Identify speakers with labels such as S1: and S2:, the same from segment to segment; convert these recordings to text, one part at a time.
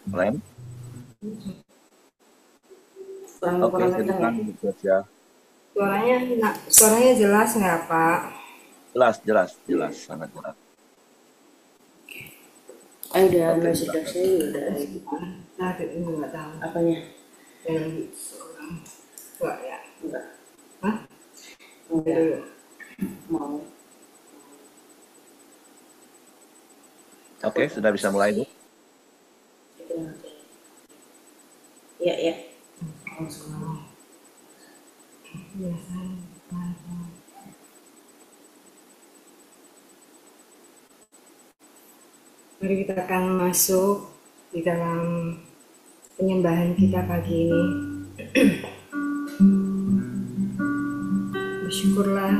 S1: Ren? Oke, silakan Bu Georgia.
S2: Suaranya jelas nggak Pak?
S1: Jelas, jelas, jelas, sangat jelas.
S3: Udah
S1: Oke,
S3: noise
S1: silakan.
S3: reduction udah
S2: Tadi ini nggak tahu.
S3: apanya?
S2: Yang seorang tua ya.
S3: Enggak.
S2: Hah?
S3: Enggak
S2: Dulu.
S3: mau.
S1: Oke, sudah bisa mulai, Bu.
S3: Iya, ya.
S2: Mari kita akan masuk di dalam penyembahan kita pagi ini. Bersyukurlah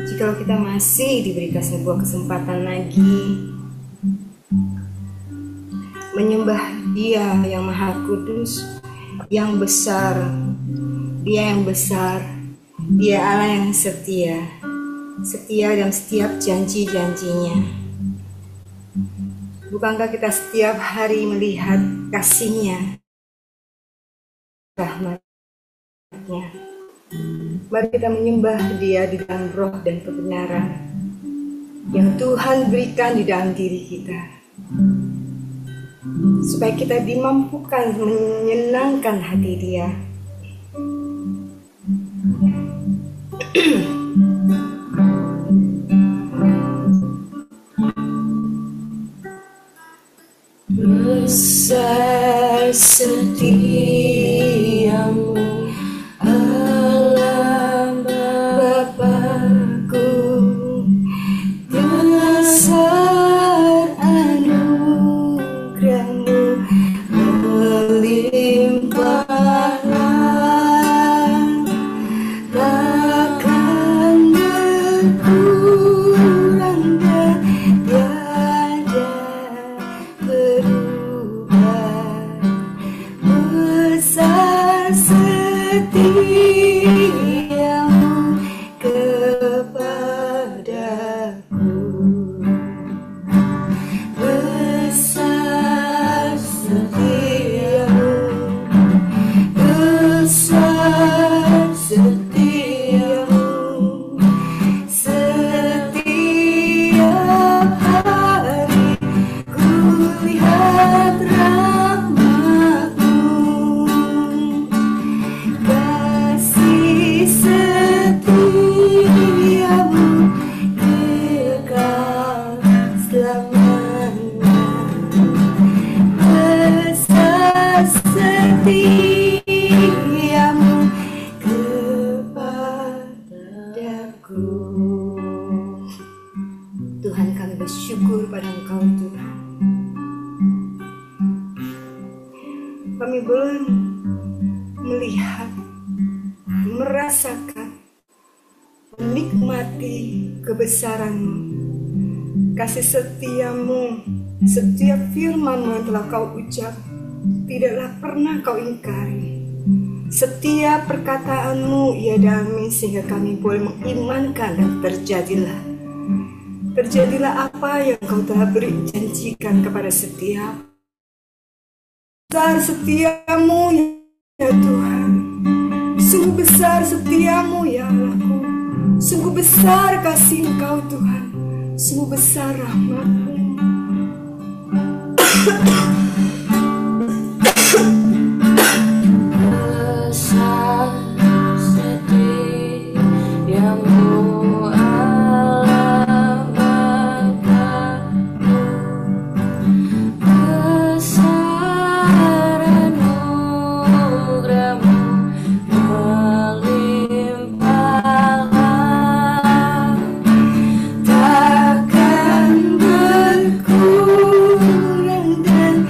S2: jika kita masih diberikan sebuah kesempatan lagi menyembah Dia yang Maha Kudus, yang besar. Dia yang besar, Dia Allah yang setia, setia dalam setiap janji-janjinya. Bukankah kita setiap hari melihat kasih-Nya, rahmat-Nya? Mari kita menyembah Dia di dalam roh dan kebenaran yang Tuhan berikan di dalam diri kita, supaya kita dimampukan menyenangkan hati Dia. Besar setiamu, Allah Bapakku, besar anugerahmu, melimpahlah, takkan berkurang dan tiada berubah. Besar setiamu kepadaku, besar setiamu, besar setiamu. Setiap hari ku lihat rahmat-Mu, kasih setiamu kekal selamanya. Besar setiamu kepadaku. Tuhan, kami bersyukur pada Engkau Tuhan. Kami belum melihat, merasakan, menikmati kebesaran-Mu, kasih setiamu. Setiap firman-Mu yang telah Kau ucap tidaklah pernah Kau ingkari. Setiap perkataan-Mu ia damai sehingga kami boleh mengimankan, dan terjadilah apa yang Kau telah beri janjikan kepada setiap. Besar setiamu ya Tuhan, sungguh besar setiamu ya Allahku, sungguh besar kasih Engkau Tuhan, sungguh besar rahmat-Mu. Besar setiamu Allah Bapakku, besar anugerah-Mu, melimpahlah, takkan berkurang dan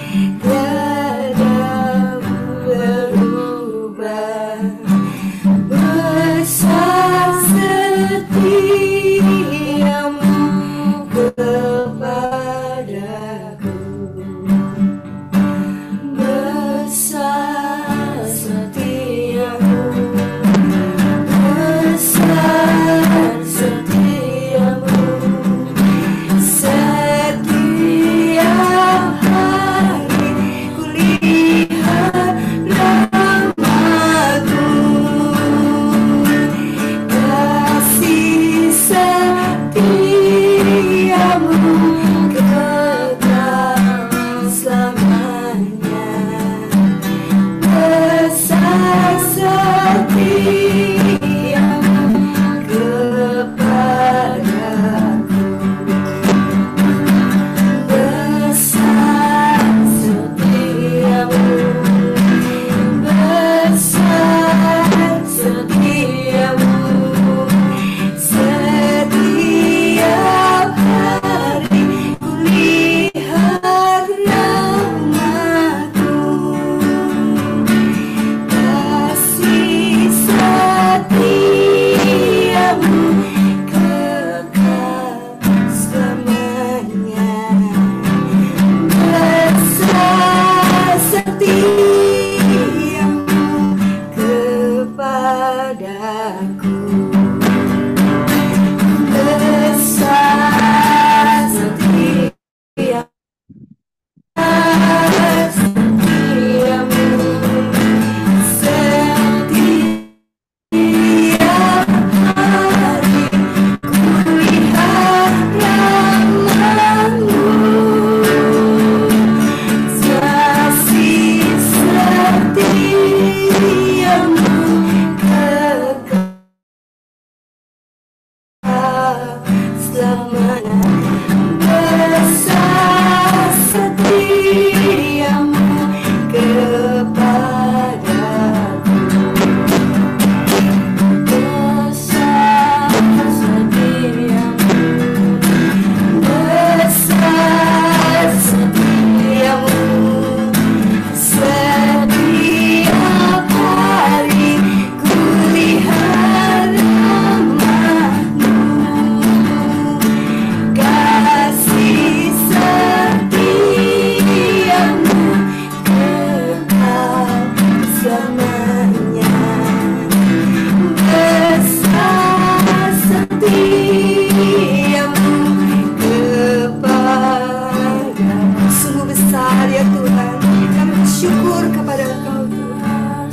S2: bersyukur kepada Engkau Tuhan.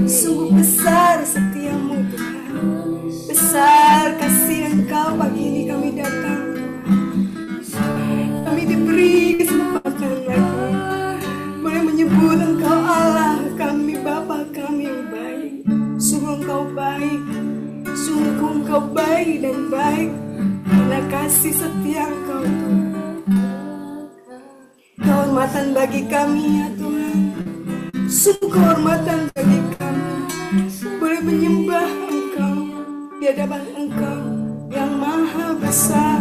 S2: Sungguh besar setiamu Tuhan. Besar kasih Engkau, pagi ini kami datang Tuhan. Kami diberi kesempatan lagi boleh menyebut Engkau Allah kami, Bapa kami yang baik. Sungguh Engkau baik, sungguh Engkau baik dan baik, karena kasih setia Engkau Tuhan. Kehormatan bagi kami ya Tuhan, sungguh kehormatan bagi kami boleh menyembah Engkau di hadapan Engkau yang maha besar,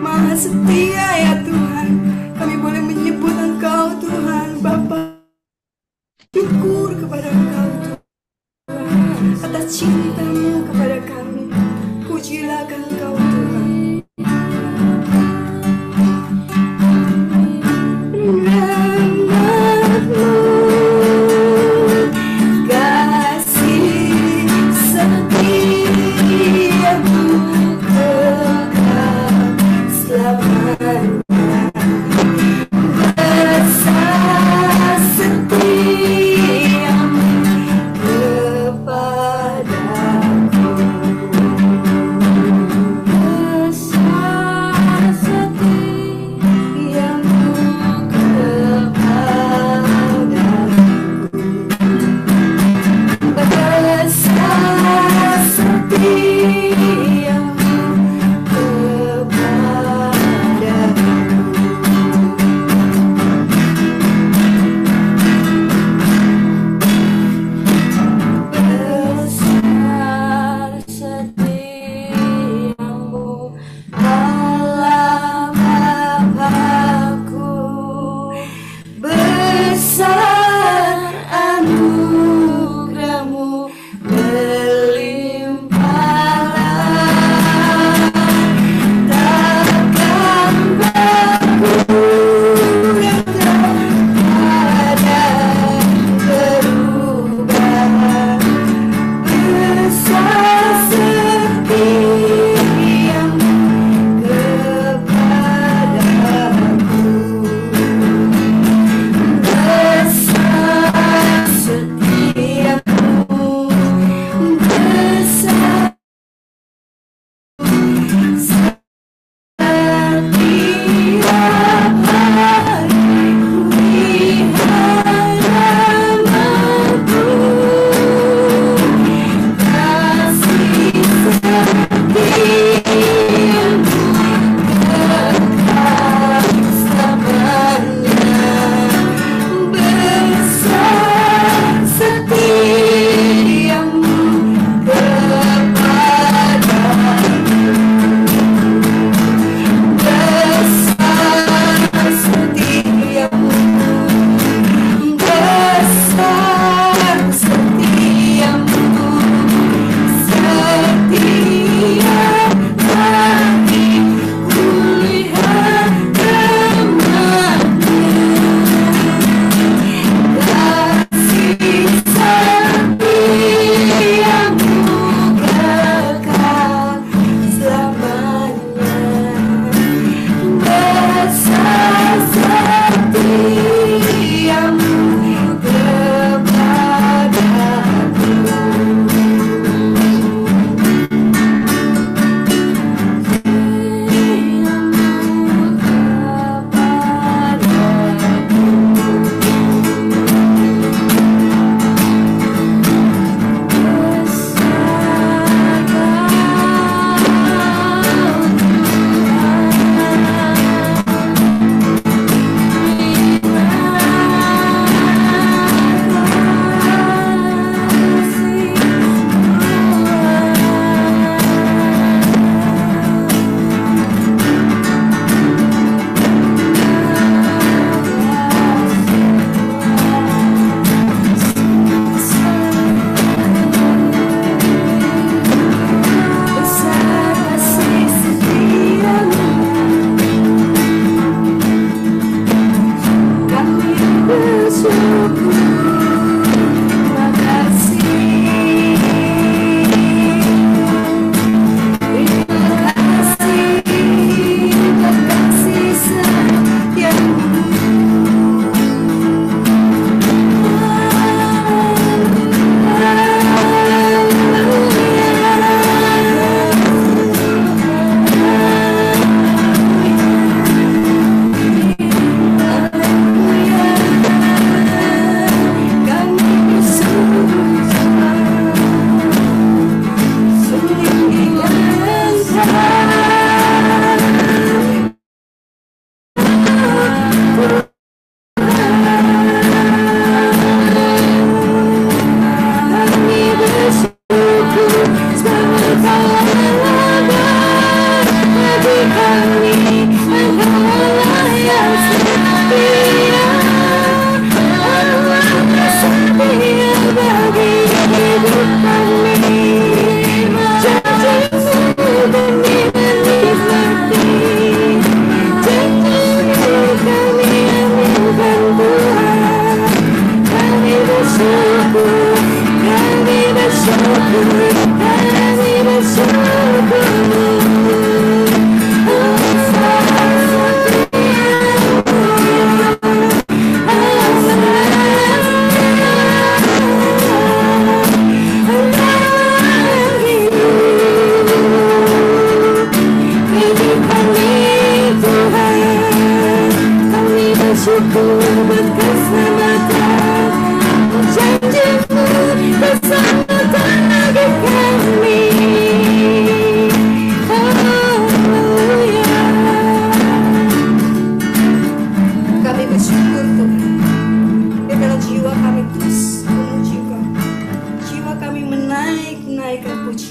S2: maha setia ya Tuhan. Kami boleh menyebut Engkau Tuhan Bapa, syukur kepada Engkau Tuhan atas cinta-Mu kepada kami. Pujilah Engkau Tuhan. Rahmat-Mu, kasih setia-Mu kekal selamanya. Besar setiamu kepada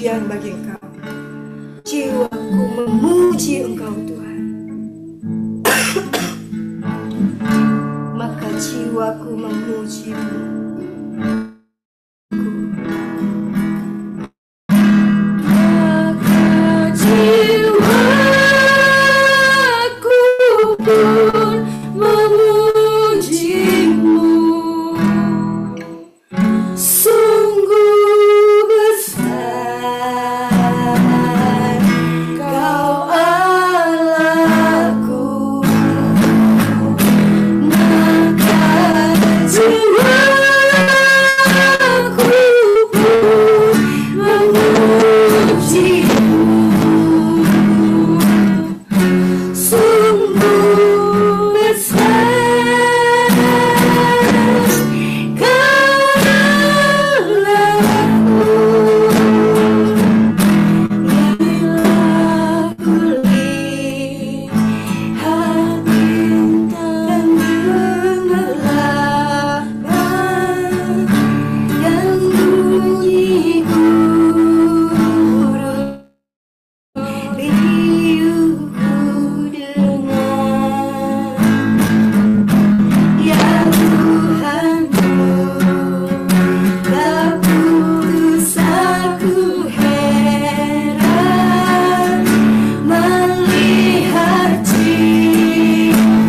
S2: pujian bagi Engkau. Jiwaku memuji Engkau Tuhan. Maka jiwaku memuji-Mu. Maka jiwaku pun memuji-Mu. Sungguh besar Kau Allahku, maka jiwaku pun memuji-Mu. Sungguh besar Kau Allahku, bila kulihat bintang gemerlap dan bunyi burung riuh ku dengar. Ya Tuhanku, tak putus aku heran melihat ciptaanmu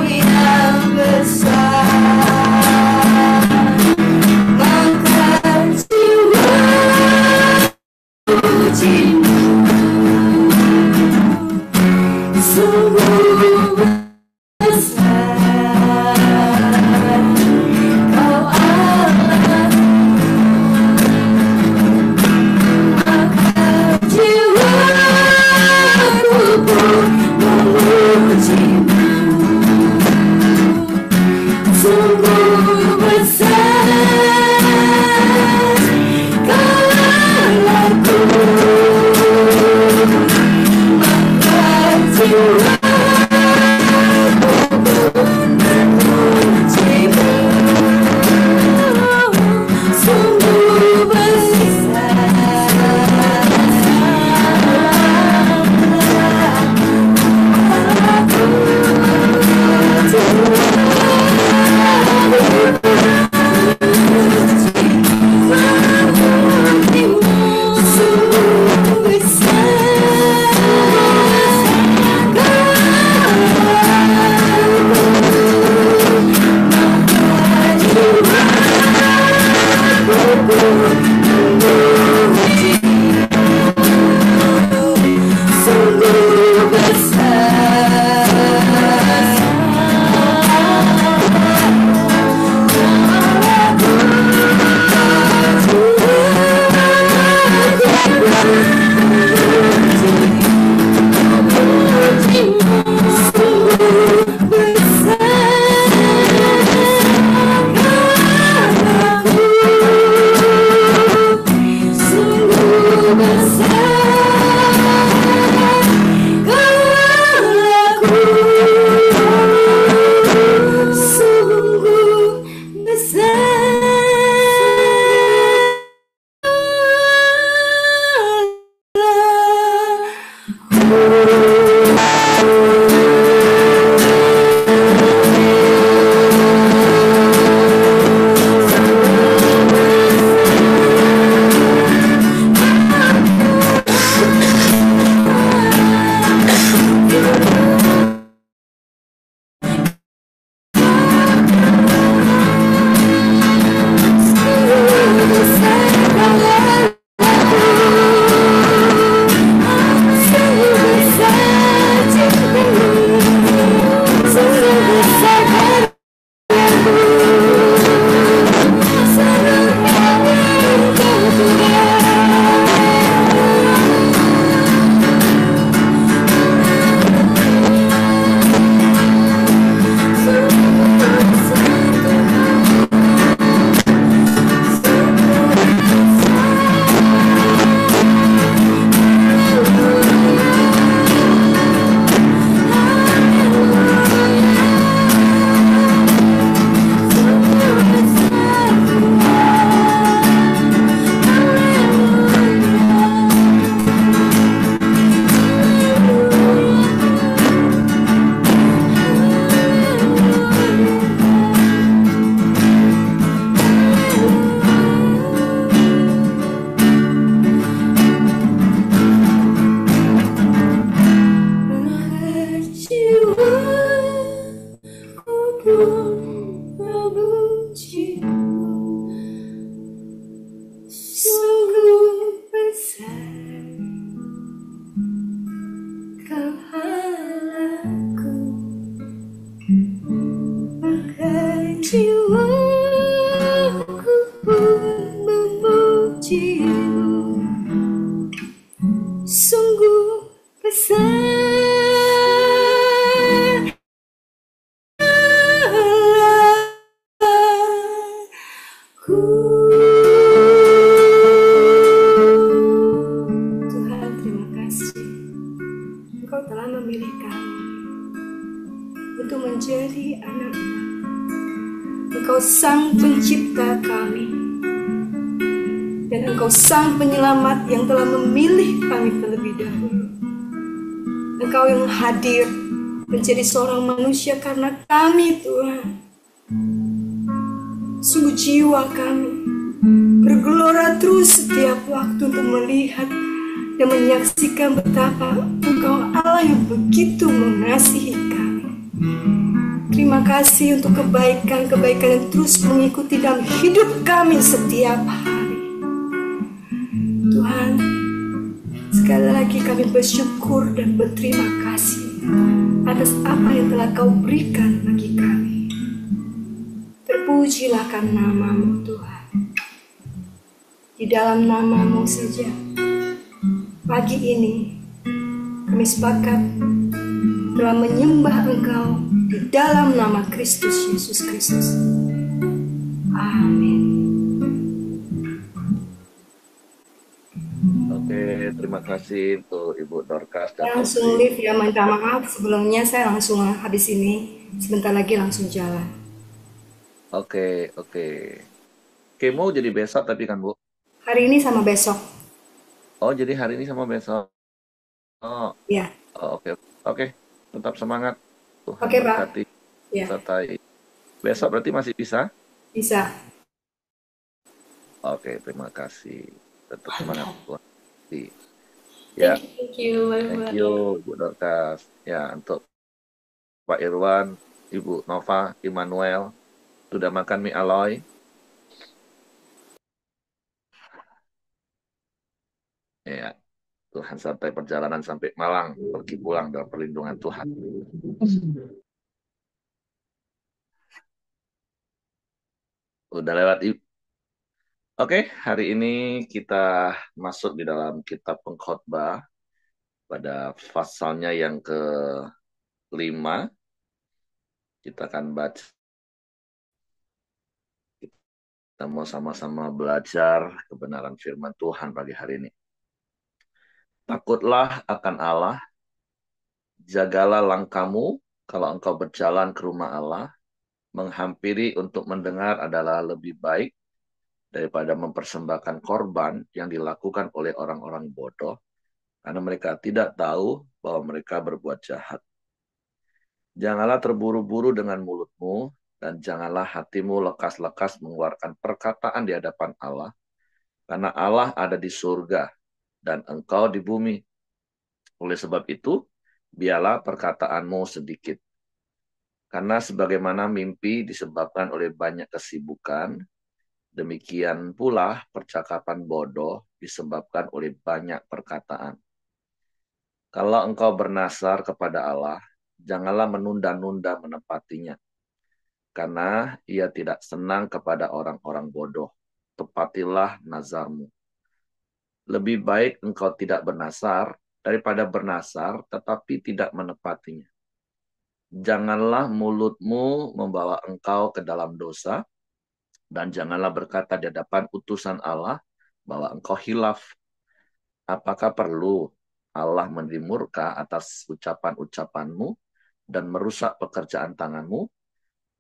S2: yang besar. Maka jiwa puji-Mu. Sungguh besar Kau Allahku, maka jiwaku pun memuji-Mu. Sungguh besar Kau Allahku, maka jiwaku pun memujimu, sungguh besar Kau Allahku, maka jiwaku pun memujimu, sungguh besar Allahku. Tuhan, terima kasih. Engkau telah memilih kami untuk menjadi anak-Mu. Engkau sang pencipta kami, dan Engkau sang penyelamat yang telah memilih kami terlebih dahulu. Engkau yang hadir menjadi seorang manusia karena kami, Tuhan. Sungguh jiwa kami bergelora terus setiap waktu untuk melihat dan menyaksikan betapa Engkau Allah yang begitu mengasihi kami. Terima kasih untuk kebaikan-kebaikan yang terus mengikuti dalam hidup kami setiap hari. Tuhan, sekali lagi kami bersyukur dan berterima kasih atas apa yang telah Kau berikan bagi kami. Terpujilah kan nama-Mu, Tuhan. Di dalam nama-Mu saja, pagi ini kami sepakat telah menyembah Engkau di dalam nama Kristus Yesus Kristus. Amin.
S1: Oke, terima kasih untuk Ibu Dorcas dan
S2: Langsung
S1: Audrey.
S2: live ya, minta maaf sebelumnya saya langsung habis ini. Sebentar lagi langsung jalan.
S1: Oke. Kemo jadi besok tapi kan Bu?
S2: Hari ini sama besok.
S1: Oh, jadi hari ini sama besok. Oh,
S2: Ya,
S1: oke. Tetap semangat. Tuhan
S2: oke Pak.
S1: berkati
S2: Ya,
S1: sertai. Besok berarti masih bisa?
S2: bisa.
S1: Oke, terima kasih. Tetap semangat Tuhan. Ya,
S3: Thank you.
S1: thank you Bu Dorcas. Ya, untuk Pak Irwan, Ibu Nova, Immanuel, sudah makan mie aloy? Ya, Tuhan sampai perjalanan sampai Malang, pergi pulang dalam perlindungan Tuhan. Udah lewat. Oke, hari ini kita masuk di dalam kitab Pengkhotbah pada pasalnya yang ke-5. Kita akan baca. Kita mau sama-sama belajar kebenaran firman Tuhan pagi hari ini. Takutlah akan Allah, jagalah langkahmu kalau engkau berjalan ke rumah Allah. Menghampiri untuk mendengar adalah lebih baik daripada mempersembahkan korban yang dilakukan oleh orang-orang bodoh, karena mereka tidak tahu bahwa mereka berbuat jahat. Janganlah terburu-buru dengan mulutmu, dan janganlah hatimu lekas-lekas mengeluarkan perkataan di hadapan Allah, karena Allah ada di surga, dan engkau di bumi. Oleh sebab itu, biarlah perkataanmu sedikit. Karena sebagaimana mimpi disebabkan oleh banyak kesibukan, demikian pula percakapan bodoh disebabkan oleh banyak perkataan. Kalau engkau bernasar kepada Allah, janganlah menunda-nunda menepatinya, karena ia tidak senang kepada orang-orang bodoh. Tepatilah nazarmu. Lebih baik engkau tidak bernasar daripada bernasar tetapi tidak menepatinya. Janganlah mulutmu membawa engkau ke dalam dosa, dan janganlah berkata di hadapan utusan Allah bahwa engkau hilaf. Apakah perlu Allah menjadi murka atas ucapan-ucapanmu dan merusak pekerjaan tanganmu?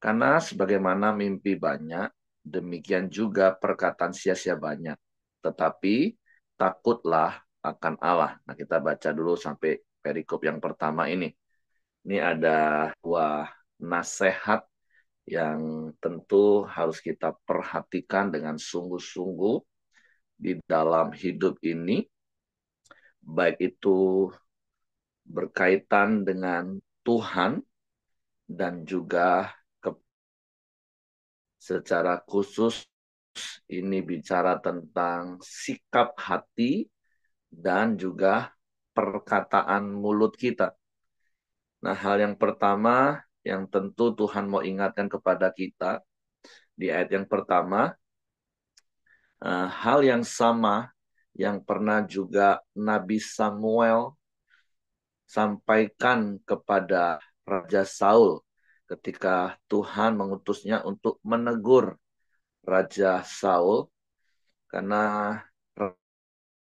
S1: Karena sebagaimana mimpi banyak, demikian juga perkataan sia-sia banyak. Tetapi takutlah akan Allah. Nah, kita baca dulu sampai perikop yang pertama ini. Ini ada buah nasihat yang tentu harus kita perhatikan dengan sungguh-sungguh di dalam hidup ini, baik itu berkaitan dengan Tuhan dan juga secara khusus ini bicara tentang sikap hati dan juga perkataan mulut kita. Nah, hal yang pertama yang tentu Tuhan mau ingatkan kepada kita di ayat yang pertama, hal yang sama yang pernah juga Nabi Samuel sampaikan kepada Raja Saul ketika Tuhan mengutusnya untuk menegur Raja Saul karena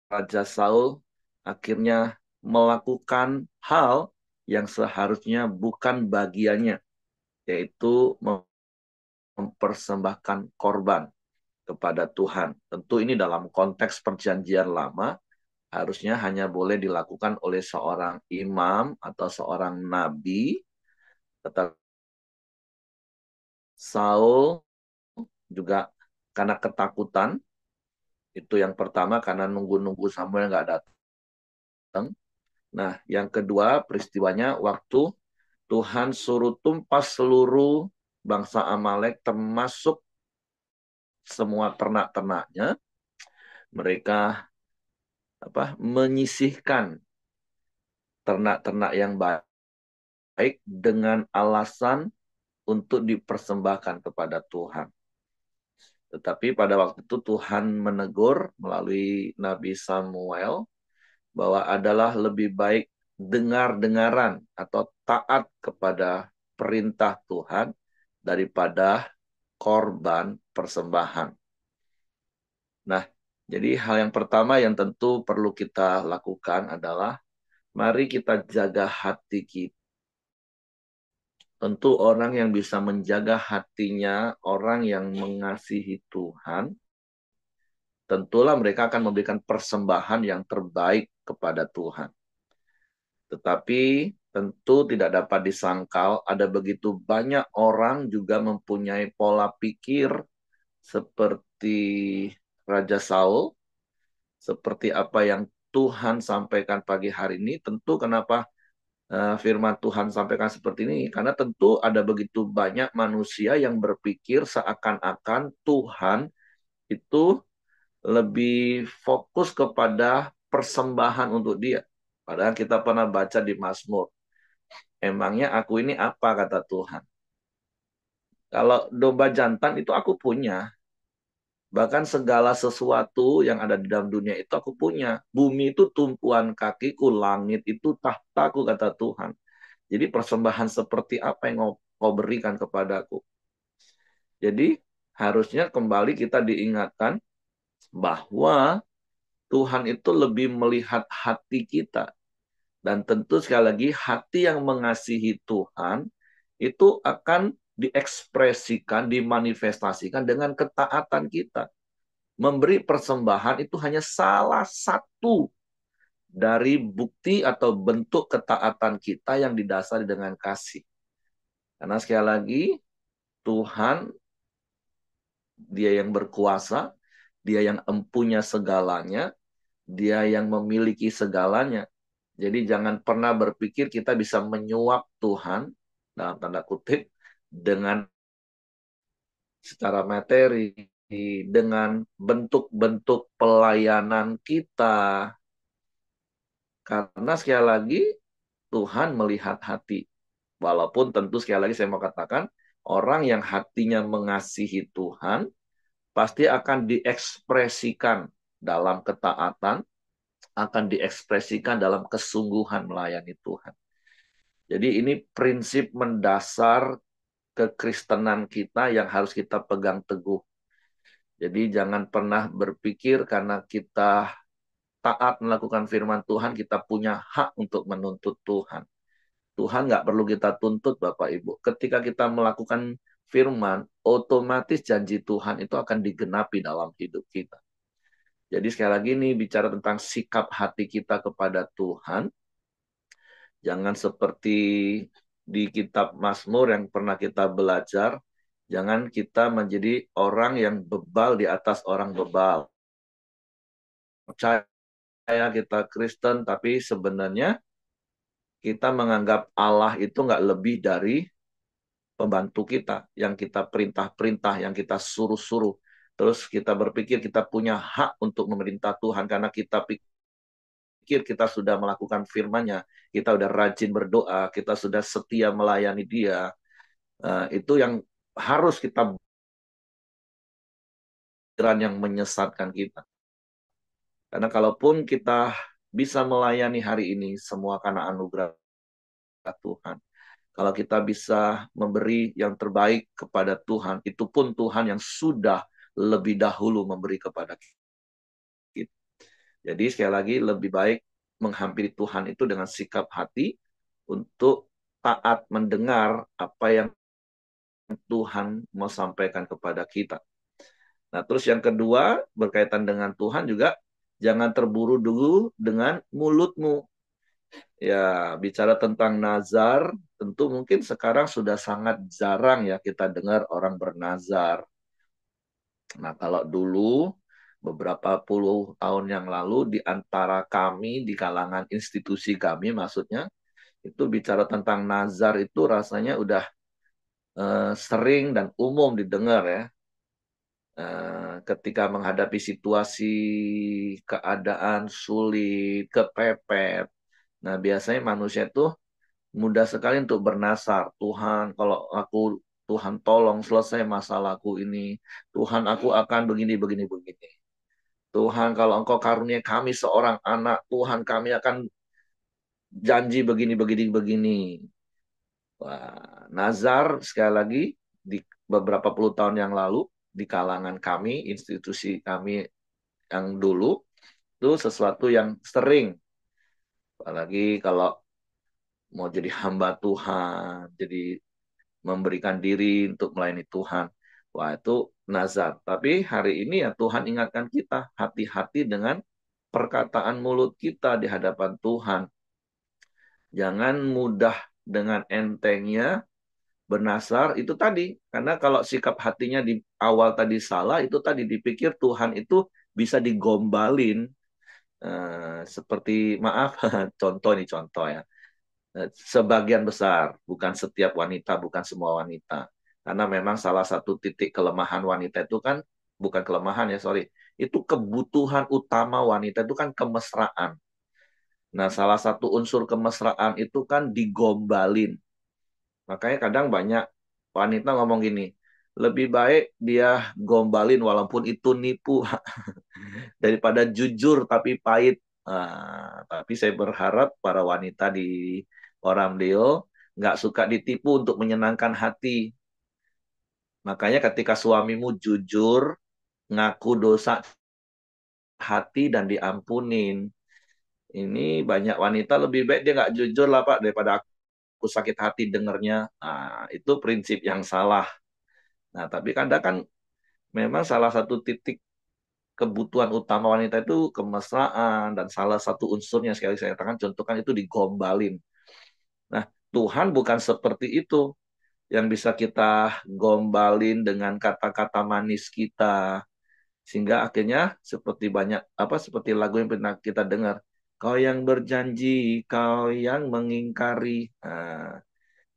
S1: Raja Saul akhirnya melakukan hal yang seharusnya bukan bagiannya, yaitu mempersembahkan korban kepada Tuhan. Tentu ini dalam konteks perjanjian lama, harusnya hanya boleh dilakukan oleh seorang imam atau seorang nabi. Tetapi Saul juga karena ketakutan, itu yang pertama, karena nunggu-nunggu Samuel nggak datang. Nah, yang kedua peristiwanya waktu Tuhan suruh tumpas seluruh bangsa Amalek termasuk semua ternak-ternaknya. Mereka menyisihkan ternak-ternak yang baik dengan alasan untuk dipersembahkan kepada Tuhan. Tetapi pada waktu itu Tuhan menegur melalui Nabi Samuel bahwa adalah lebih baik dengar-dengaran atau taat kepada perintah Tuhan daripada korban persembahan. Nah, jadi hal yang pertama yang tentu perlu kita lakukan adalah mari kita jaga hati kita. Tentu orang yang bisa menjaga hatinya, orang yang mengasihi Tuhan, tentulah mereka akan memberikan persembahan yang terbaik kepada Tuhan. Tetapi tentu tidak dapat disangkal ada begitu banyak orang juga mempunyai pola pikir seperti Raja Saul, seperti apa yang Tuhan sampaikan pagi hari ini. Tentu kenapa firman Tuhan sampaikan seperti ini? Karena tentu ada begitu banyak manusia yang berpikir seakan-akan Tuhan itu lebih fokus kepada persembahan untuk dia. Padahal kita pernah baca di Mazmur, emangnya aku ini apa kata Tuhan? Kalau domba jantan itu aku punya. Bahkan segala sesuatu yang ada di dalam dunia itu aku punya. Bumi itu tumpuan kakiku, langit itu tahtaku kata Tuhan. Jadi persembahan seperti apa yang kau berikan kepadaku? Jadi harusnya kembali kita diingatkan bahwa Tuhan itu lebih melihat hati kita. Dan tentu sekali lagi hati yang mengasihi Tuhan itu akan diekspresikan, dimanifestasikan dengan ketaatan kita. Memberi persembahan itu hanya salah satu dari bukti atau bentuk ketaatan kita yang didasari dengan kasih. Karena sekali lagi Tuhan, dia yang berkuasa, dia yang empunya segalanya, dia yang memiliki segalanya. Jadi jangan pernah berpikir kita bisa menyuap Tuhan, dalam tanda kutip, dengan secara materi, dengan bentuk-bentuk pelayanan kita. Karena sekali lagi, Tuhan melihat hati. Walaupun tentu sekali lagi saya mau katakan, orang yang hatinya mengasihi Tuhan, pasti akan diekspresikan dalam ketaatan, akan diekspresikan dalam kesungguhan melayani Tuhan. Jadi ini prinsip mendasar kekristenan kita yang harus kita pegang teguh. Jadi jangan pernah berpikir karena kita taat melakukan firman Tuhan, kita punya hak untuk menuntut Tuhan. Tuhan nggak perlu kita tuntut Bapak Ibu. Ketika kita melakukan firman, otomatis janji Tuhan itu akan digenapi dalam hidup kita. Jadi sekali lagi ini bicara tentang sikap hati kita kepada Tuhan. Jangan seperti di kitab Mazmur yang pernah kita belajar. Jangan kita menjadi orang yang bebal di atas orang bebal. Percaya kita Kristen, tapi sebenarnya kita menganggap Allah itu nggak lebih dari pembantu kita, yang kita perintah-perintah, yang kita suruh-suruh. Terus kita berpikir kita punya hak untuk memerintah Tuhan karena kita pikir kita sudah melakukan firman-Nya, kita udah rajin berdoa, kita sudah setia melayani Dia. Itu yang harus kita pikiran yang menyesatkan kita. Karena kalaupun kita bisa melayani hari ini semua karena anugerah Tuhan. Kalau kita bisa memberi yang terbaik kepada Tuhan, itu pun Tuhan yang sudah lebih dahulu memberi kepada kita. Jadi sekali lagi lebih baik menghampiri Tuhan itu dengan sikap hati untuk taat mendengar apa yang Tuhan mau sampaikan kepada kita. Nah, terus yang kedua berkaitan dengan Tuhan juga jangan terburu dulu dengan mulutmu. Ya, bicara tentang nazar, tentu mungkin sekarang sudah sangat jarang ya kita dengar orang bernazar. Nah, kalau dulu beberapa puluh tahun yang lalu di antara kami di kalangan institusi kami maksudnya itu bicara tentang nazar itu rasanya udah sering dan umum didengar ya. Ketika menghadapi situasi keadaan sulit, kepepet. Nah, biasanya manusia itu mudah sekali untuk bernasar. Tuhan, kalau aku Tuhan tolong selesai masalahku ini. Tuhan, aku akan begini, begini, begini. Tuhan, kalau Engkau karunia kami seorang anak, Tuhan kami akan janji begini, begini, begini. Wah, nazar sekali lagi di beberapa puluh tahun yang lalu di kalangan kami, institusi kami yang dulu itu sesuatu yang sering. Apalagi kalau mau jadi hamba Tuhan, jadi memberikan diri untuk melayani Tuhan. Wah, itu nazar. Tapi hari ini ya Tuhan ingatkan kita, hati-hati dengan perkataan mulut kita di hadapan Tuhan. Jangan mudah dengan entengnya bernasar itu tadi. Karena kalau sikap hatinya di awal tadi salah, itu tadi dipikir Tuhan itu bisa digombalin. Seperti, maaf, contoh nih contoh ya. Sebagian besar, bukan setiap wanita, bukan semua wanita. Karena memang salah satu titik kelemahan wanita itu kan, bukan kelemahan ya, sorry. Itu kebutuhan utama wanita itu kan kemesraan. Nah, salah satu unsur kemesraan itu kan digombalin. Makanya kadang banyak wanita ngomong gini, lebih baik dia gombalin walaupun itu nipu daripada jujur tapi pahit. Tapi saya berharap para wanita di Oramdeo nggak suka ditipu untuk menyenangkan hati. Makanya ketika suamimu jujur, ngaku dosa hati dan diampunin. Ini banyak wanita lebih baik dia nggak jujur lah Pak daripada aku sakit hati dengernya. Nah, itu prinsip yang salah. Nah, tapi kadang kan memang salah satu titik kebutuhan utama wanita itu kemesraan dan salah satu unsurnya sekali saya katakan contohkan itu digombalin. Nah, Tuhan bukan seperti itu yang bisa kita gombalin dengan kata-kata manis kita sehingga akhirnya seperti banyak apa seperti lagu yang pernah kita dengar, kau yang berjanji, kau yang mengingkari. Nah,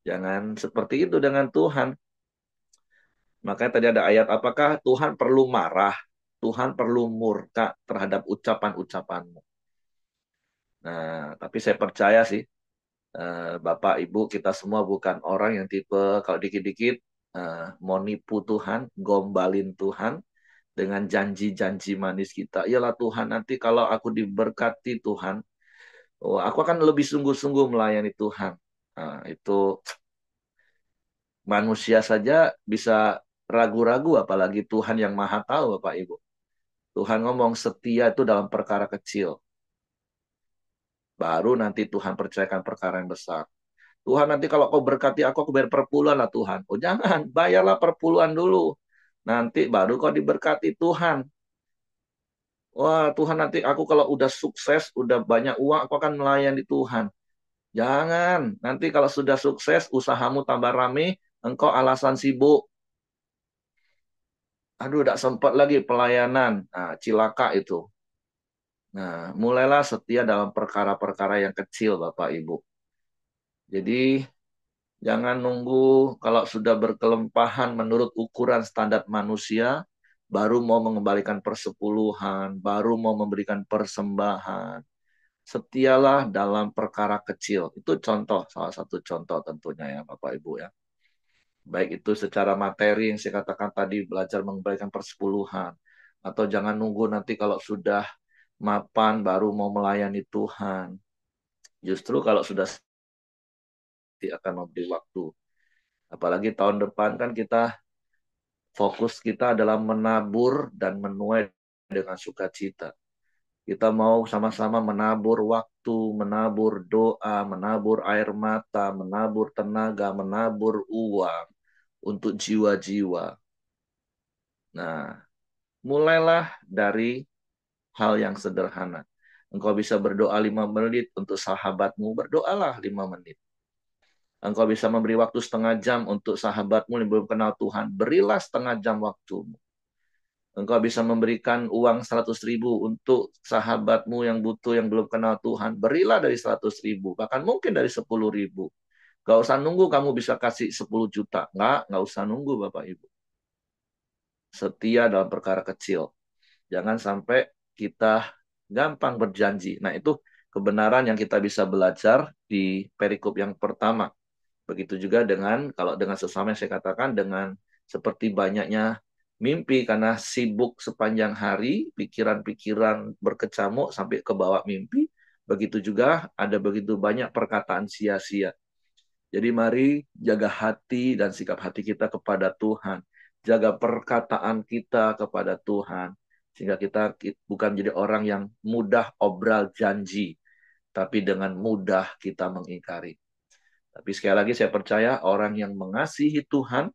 S1: jangan seperti itu dengan Tuhan. Makanya tadi ada ayat, apakah Tuhan perlu marah? Tuhan perlu murka terhadap ucapan-ucapanmu. Nah, tapi saya percaya sih, Bapak, Ibu, kita semua bukan orang yang tipe kalau dikit-dikit mau nipu Tuhan, gombalin Tuhan dengan janji-janji manis kita. Iyalah Tuhan, nanti kalau aku diberkati Tuhan, oh, aku akan lebih sungguh-sungguh melayani Tuhan. Nah, itu manusia saja bisa ragu-ragu, apalagi Tuhan yang maha tahu, Bapak Ibu. Tuhan ngomong setia itu dalam perkara kecil. Baru nanti Tuhan percayakan perkara yang besar. Tuhan nanti kalau kau berkati aku bayar perpuluhan lah Tuhan. Oh jangan, bayarlah perpuluhan dulu. Nanti baru kau diberkati Tuhan. Wah Tuhan nanti aku kalau udah sukses, udah banyak uang, aku akan melayani Tuhan. Jangan, nanti kalau sudah sukses, usahamu tambah rame, engkau alasan sibuk. Aduh, tidak sempat lagi pelayanan. Nah, cilaka itu. Nah, mulailah setia dalam perkara-perkara yang kecil, Bapak Ibu. Jadi, Jangan nunggu kalau sudah berkelimpahan menurut ukuran standar manusia, baru mau mengembalikan persepuluhan, baru mau memberikan persembahan. Setialah dalam perkara kecil. Itu contoh, salah satu contoh tentunya ya Bapak Ibu ya. Baik itu secara materi yang saya katakan tadi, belajar mengembalikan persepuluhan. Atau jangan nunggu nanti kalau sudah mapan baru mau melayani Tuhan. Justru kalau sudah akan memberi waktu. Apalagi tahun depan kan fokus kita adalah menabur dan menuai dengan sukacita. Kita mau sama-sama menabur waktu, menabur doa, menabur air mata, menabur tenaga, menabur uang untuk jiwa-jiwa. Nah, mulailah dari hal yang sederhana. Engkau bisa berdoa 5 menit untuk sahabatmu, berdoalah 5 menit. Engkau bisa memberi waktu setengah jam untuk sahabatmu yang belum kenal Tuhan, berilah setengah jam waktumu. Engkau bisa memberikan uang 100.000 untuk sahabatmu yang butuh, yang belum kenal Tuhan. Berilah dari 100.000, bahkan mungkin dari 10.000. Gak usah nunggu kamu bisa kasih 10 juta. Nggak usah nunggu Bapak Ibu. Setia dalam perkara kecil. Jangan sampai kita gampang berjanji. Nah itu kebenaran yang kita bisa belajar di perikop yang pertama. Begitu juga kalau dengan sesama yang saya katakan, dengan seperti banyaknya mimpi karena sibuk sepanjang hari, pikiran-pikiran berkecamuk sampai ke bawah mimpi. Begitu juga ada begitu banyak perkataan sia-sia. Jadi mari jaga hati dan sikap hati kita kepada Tuhan. Jaga perkataan kita kepada Tuhan. Sehingga kita bukan jadi orang yang mudah obral janji, tapi dengan mudah kita mengingkari. Tapi sekali lagi saya percaya orang yang mengasihi Tuhan,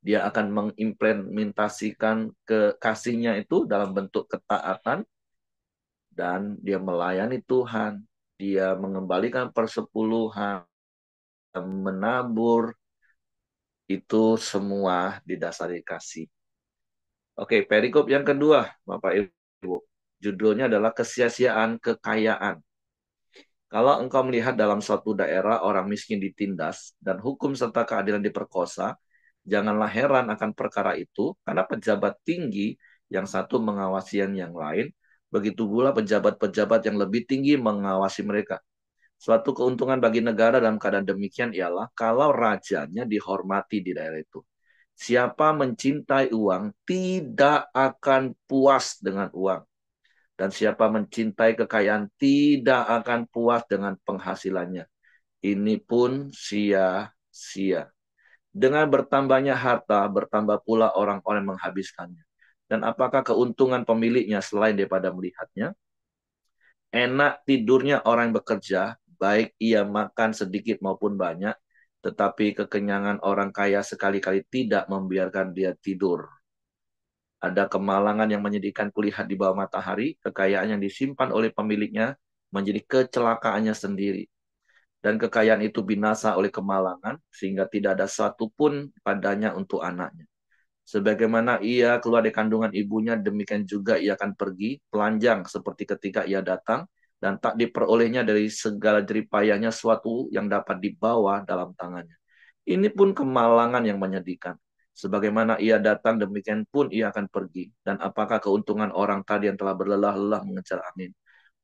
S1: dia akan mengimplementasikan kekasihnya itu dalam bentuk ketaatan, dan dia melayani Tuhan, dia mengembalikan persepuluhan, menabur, itu semua didasari kasih. Oke, perikop yang kedua, Bapak Ibu. Judulnya adalah kesia-siaan kekayaan. Kalau engkau melihat dalam suatu daerah orang miskin ditindas dan hukum serta keadilan diperkosa, janganlah heran akan perkara itu, karena pejabat tinggi yang satu mengawasi yang lain, begitu pula pejabat-pejabat yang lebih tinggi mengawasi mereka. Suatu keuntungan bagi negara dalam keadaan demikian ialah kalau rajanya dihormati di daerah itu. Siapa mencintai uang tidak akan puas dengan uang. Dan siapa mencintai kekayaan tidak akan puas dengan penghasilannya. Ini pun sia-sia. Dengan bertambahnya harta, bertambah pula orang-orang yang menghabiskannya. Dan apakah keuntungan pemiliknya selain daripada melihatnya? Enak tidurnya orang yang bekerja, baik ia makan sedikit maupun banyak, tetapi kekenyangan orang kaya sekali-kali tidak membiarkan dia tidur. Ada kemalangan yang menyedihkan kulihat di bawah matahari, kekayaan yang disimpan oleh pemiliknya menjadi kecelakaannya sendiri. Dan kekayaan itu binasa oleh kemalangan, sehingga tidak ada satupun padanya untuk anaknya. Sebagaimana ia keluar dari kandungan ibunya, demikian juga ia akan pergi, telanjang seperti ketika ia datang, dan tak diperolehnya dari segala jeripayahnya suatu yang dapat dibawa dalam tangannya. Ini pun kemalangan yang menyedihkan. Sebagaimana ia datang, demikian pun ia akan pergi. Dan apakah keuntungan orang tadi yang telah berlelah-lelah mengejar angin?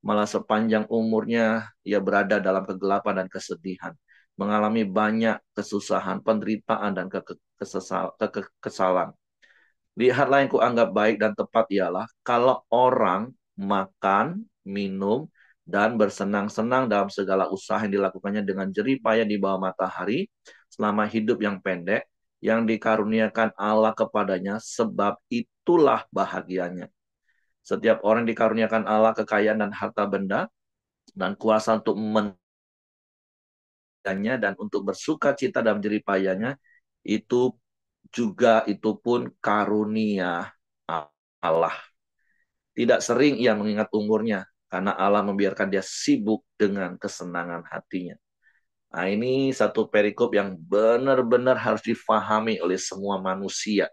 S1: Malah sepanjang umurnya ia berada dalam kegelapan dan kesedihan, mengalami banyak kesusahan, penderitaan, dan kekesalan. Lihatlah yang kuanggap baik dan tepat ialah kalau orang makan, minum, dan bersenang-senang dalam segala usaha yang dilakukannya dengan jerih payah di bawah matahari selama hidup yang pendek, yang dikaruniakan Allah kepadanya, sebab itulah bahagianya. Setiap orang dikaruniakan Allah kekayaan dan harta benda dan kuasa untuk dan untuk bersuka cita dalam jerih payahnya, itu itu pun karunia Allah. Tidak sering ia mengingat umurnya, karena Allah membiarkan dia sibuk dengan kesenangan hatinya. Nah, ini satu perikop yang benar-benar harus difahami oleh semua manusia.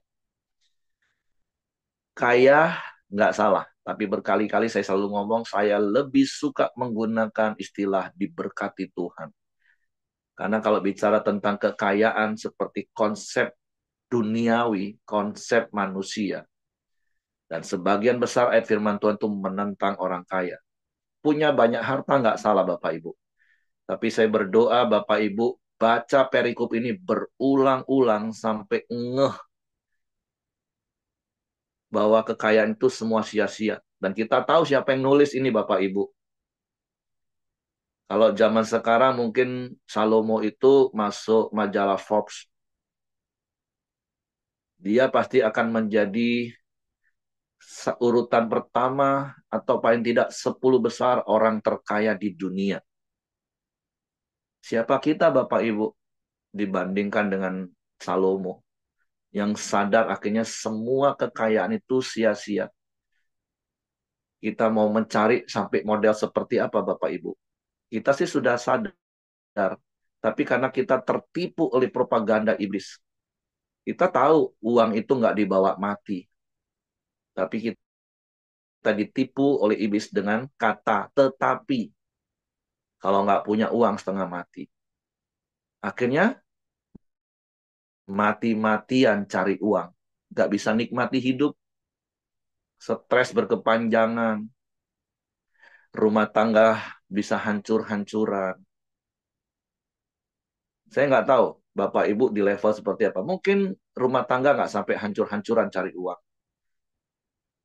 S1: Kaya nggak salah, tapi berkali-kali saya selalu ngomong, saya lebih suka menggunakan istilah diberkati Tuhan. Karena kalau bicara tentang kekayaan seperti konsep duniawi, konsep manusia, dan sebagian besar ayat firman Tuhan itu menentang orang kaya. Punya banyak harta nggak salah Bapak Ibu. Tapi saya berdoa Bapak Ibu baca perikop ini berulang-ulang sampai ngeh bahwa kekayaan itu semua sia-sia. Dan kita tahu siapa yang nulis ini Bapak Ibu. Kalau zaman sekarang mungkin Salomo itu masuk majalah Forbes. Dia pasti akan menjadi urutan pertama atau paling tidak 10 besar orang terkaya di dunia. Siapa kita Bapak Ibu dibandingkan dengan Salomo yang sadar akhirnya semua kekayaan itu sia-sia. Kita mau mencari sampai model seperti apa Bapak Ibu. Kita sih sudah sadar, tapi karena kita tertipu oleh propaganda iblis. Kita tahu uang itu nggak dibawa mati, tapi kita ditipu oleh iblis dengan kata tetapi. Kalau nggak punya uang setengah mati. Akhirnya mati-matian cari uang. Nggak bisa nikmati hidup, stres berkepanjangan, rumah tangga bisa hancur-hancuran. Saya nggak tahu Bapak Ibu di level seperti apa. Mungkin rumah tangga nggak sampai hancur-hancuran cari uang.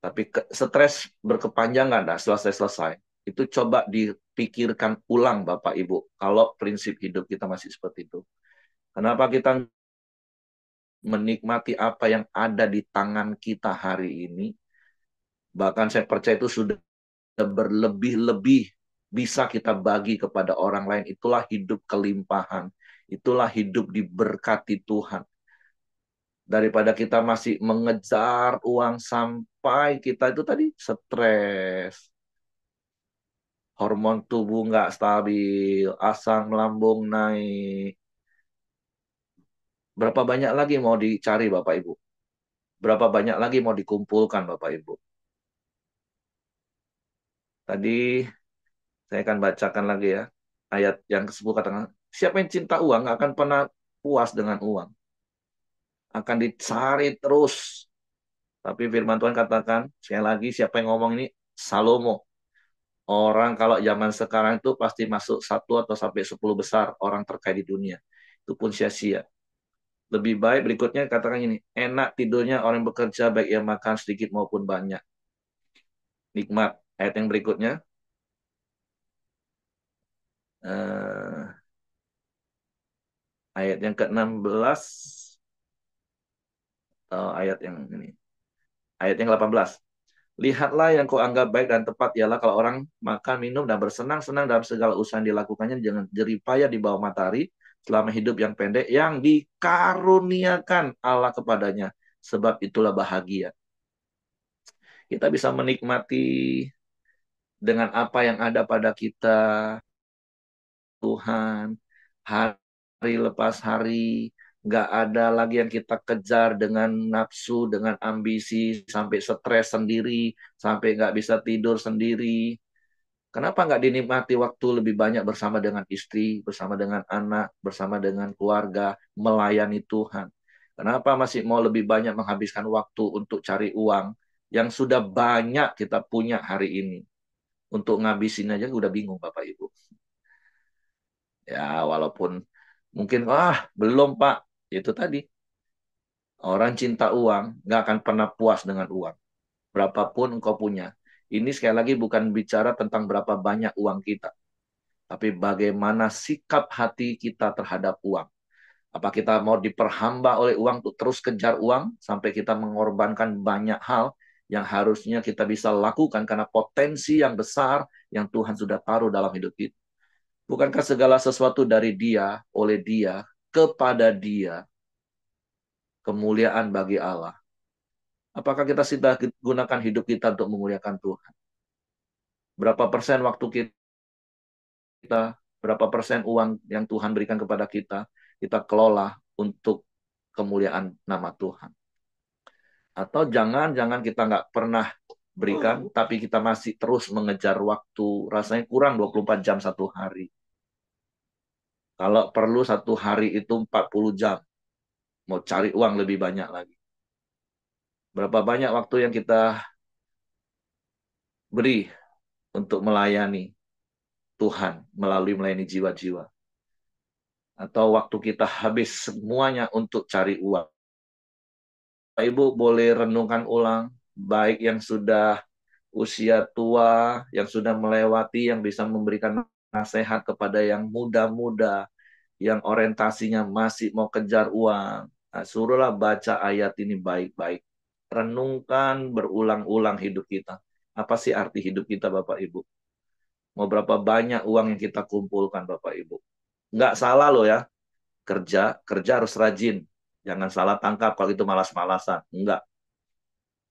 S1: Tapi stres berkepanjangan dah selesai-selesai. Itu coba dipikirkan ulang Bapak Ibu. Kalau prinsip hidup kita masih seperti itu. Kenapa kita menikmati apa yang ada di tangan kita hari ini? Bahkan saya percaya itu sudah berlebih-lebih bisa kita bagi kepada orang lain. Itulah hidup kelimpahan. Itulah hidup diberkati Tuhan. Daripada kita masih mengejar uang sampai kita itu tadi stres. Hormon tubuh nggak stabil, asam lambung naik. Berapa banyak lagi mau dicari Bapak Ibu? Berapa banyak lagi mau dikumpulkan Bapak Ibu? Tadi saya akan bacakan lagi ya. Ayat yang ke-10 katakan, siapa yang cinta uang nggak akan pernah puas dengan uang. Akan dicari terus. Tapi firman Tuhan katakan, sekali lagi siapa yang ngomong ini? Salomo. Orang kalau zaman sekarang itu pasti masuk 1 atau sampai 10 besar orang terkaya di dunia. Itu pun sia-sia. Lebih baik berikutnya katakan ini, enak tidurnya orang yang bekerja baik yang makan sedikit maupun banyak. Nikmat. Ayat yang berikutnya. Eh, ayat yang ke-16. Ayat yang ini. Ayat yang 18. Lihatlah yang kau anggap baik dan tepat ialah kalau orang makan, minum, dan bersenang-senang dalam segala usaha yang dilakukannya jangan jeripaya di bawah matahari selama hidup yang pendek yang dikaruniakan Allah kepadanya. Sebab itulah bahagia. Kita bisa menikmati dengan apa yang ada pada kita, Tuhan, hari lepas hari, nggak ada lagi yang kita kejar dengan nafsu, dengan ambisi, sampai stres sendiri, sampai nggak bisa tidur sendiri. Kenapa nggak dinikmati waktu lebih banyak bersama dengan istri, bersama dengan anak, bersama dengan keluarga, melayani Tuhan? Kenapa masih mau lebih banyak menghabiskan waktu untuk cari uang yang sudah banyak kita punya hari ini? Untuk ngabisin aja udah bingung Bapak Ibu. Ya walaupun mungkin, belum Pak. Itu tadi, orang cinta uang nggak akan pernah puas dengan uang. Berapapun engkau punya. Ini sekali lagi bukan bicara tentang berapa banyak uang kita. Tapi bagaimana sikap hati kita terhadap uang. Apa kita mau diperhamba oleh uang untuk terus kejar uang sampai kita mengorbankan banyak hal yang harusnya kita bisa lakukan karena potensi yang besar yang Tuhan sudah taruh dalam hidup kita. Bukankah segala sesuatu dari Dia, oleh Dia, kepada Dia, kemuliaan bagi Allah? Apakah kita sudah gunakan hidup kita untuk memuliakan Tuhan? Berapa persen waktu kita, berapa persen uang yang Tuhan berikan kepada kita kelola untuk kemuliaan nama Tuhan. Atau jangan-jangan kita nggak pernah berikan, tapi kita masih terus mengejar waktu, rasanya kurang 24 jam satu hari. Kalau perlu satu hari itu 40 jam. Mau cari uang lebih banyak lagi. Berapa banyak waktu yang kita beri untuk melayani Tuhan melalui melayani jiwa-jiwa. Atau waktu kita habis semuanya untuk cari uang. Ibu boleh renungkan ulang, baik yang sudah usia tua, yang sudah melewati, yang bisa memberikan nasihat kepada yang muda-muda, yang orientasinya masih mau kejar uang. Nah, suruhlah baca ayat ini baik-baik. Renungkan berulang-ulang hidup kita. Apa sih arti hidup kita, Bapak Ibu? Mau berapa banyak uang yang kita kumpulkan, Bapak Ibu? Nggak salah loh ya, kerja harus rajin. Jangan salah tangkap kalau itu malas-malasan. Enggak.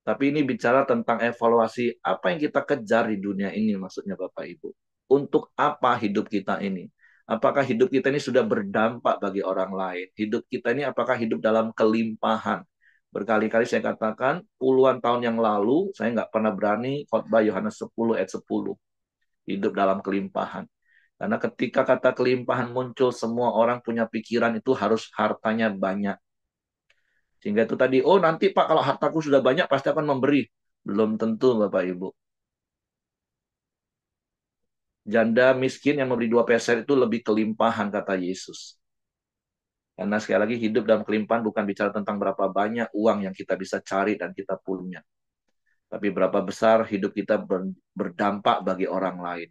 S1: Tapi ini bicara tentang evaluasi apa yang kita kejar di dunia ini maksudnya Bapak Ibu. Untuk apa hidup kita ini? Apakah hidup kita ini sudah berdampak bagi orang lain? Hidup kita ini apakah hidup dalam kelimpahan? Berkali-kali saya katakan, puluhan tahun yang lalu, saya nggak pernah berani khotbah Yohanes 10 ayat 10. Hidup dalam kelimpahan. Karena ketika kata kelimpahan muncul, semua orang punya pikiran itu harus hartanya banyak. Sehingga itu tadi, oh nanti Pak kalau hartaku sudah banyak pasti akan memberi. Belum tentu Bapak Ibu. Janda miskin yang memberi 2 peser itu lebih kelimpahan kata Yesus. Karena sekali lagi hidup dalam kelimpahan bukan bicara tentang berapa banyak uang yang kita bisa cari dan kita punya. Tapi berapa besar hidup kita berdampak bagi orang lain.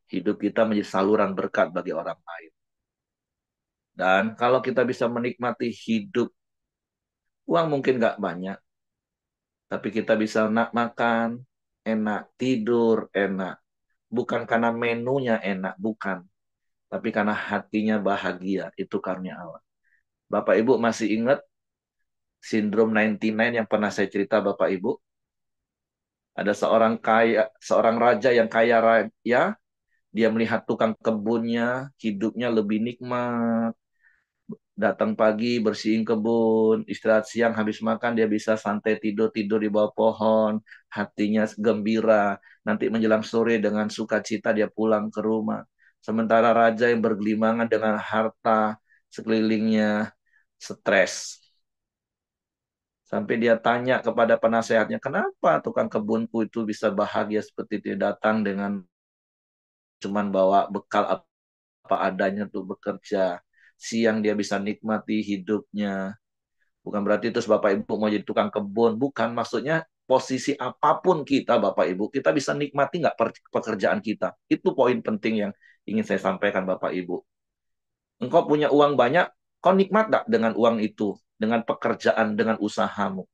S1: Hidup kita menjadi saluran berkat bagi orang lain. Dan kalau kita bisa menikmati hidup, uang mungkin nggak banyak, tapi kita bisa enak makan, enak tidur, enak. Bukan karena menunya enak, bukan. Tapi karena hatinya bahagia, itu karunia Allah. Bapak Ibu masih ingat sindrom 99 yang pernah saya cerita Bapak Ibu? Ada seorang raja yang kaya raya, dia melihat tukang kebunnya, hidupnya lebih nikmat, datang pagi bersihin kebun, istirahat siang habis makan dia bisa santai tidur-tidur di bawah pohon, hatinya gembira. Nanti menjelang sore dengan sukacita dia pulang ke rumah. Sementara raja yang bergelimangan dengan harta sekelilingnya stres. Sampai dia tanya kepada penasehatnya, kenapa tukang kebunku itu bisa bahagia seperti itu datang dengan cuman bawa bekal apa adanya tuh bekerja. Siang dia bisa nikmati hidupnya. Bukan berarti terus Bapak Ibu mau jadi tukang kebun. Bukan, maksudnya posisi apapun kita Bapak Ibu, kita bisa nikmati nggak pekerjaan kita. Itu poin penting yang ingin saya sampaikan Bapak Ibu. Engkau punya uang banyak, kau nikmat nggak dengan uang itu? Dengan pekerjaan, dengan usahamu.